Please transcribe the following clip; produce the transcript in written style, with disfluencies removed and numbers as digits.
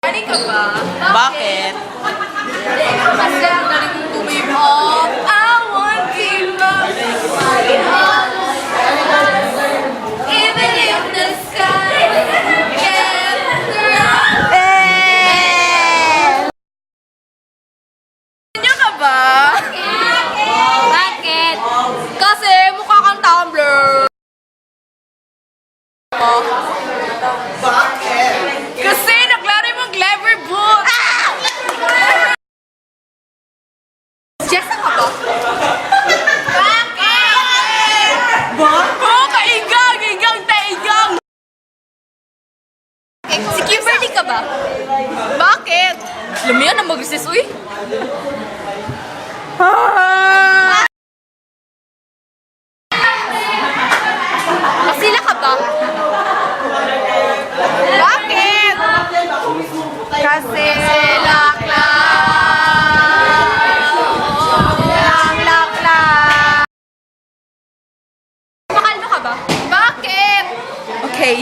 Ready ka ba? Bakit? Kasi ang galing mong tumibok. I want you love. Even if the sky can't run. Nyo ka ba? Bakit? Kasi mukha kang tumbler. Bakit? Kasi naglari mo clever boot. Jessa ka ba? Bakit? Oo, kaigang! Igang taigang! Si Kimberly ka ba? Bakit? Lumiyan na mag-resist, uy. Masila ka ba? Bakit? Kasi makaldo ka ba? Bakit? Okay.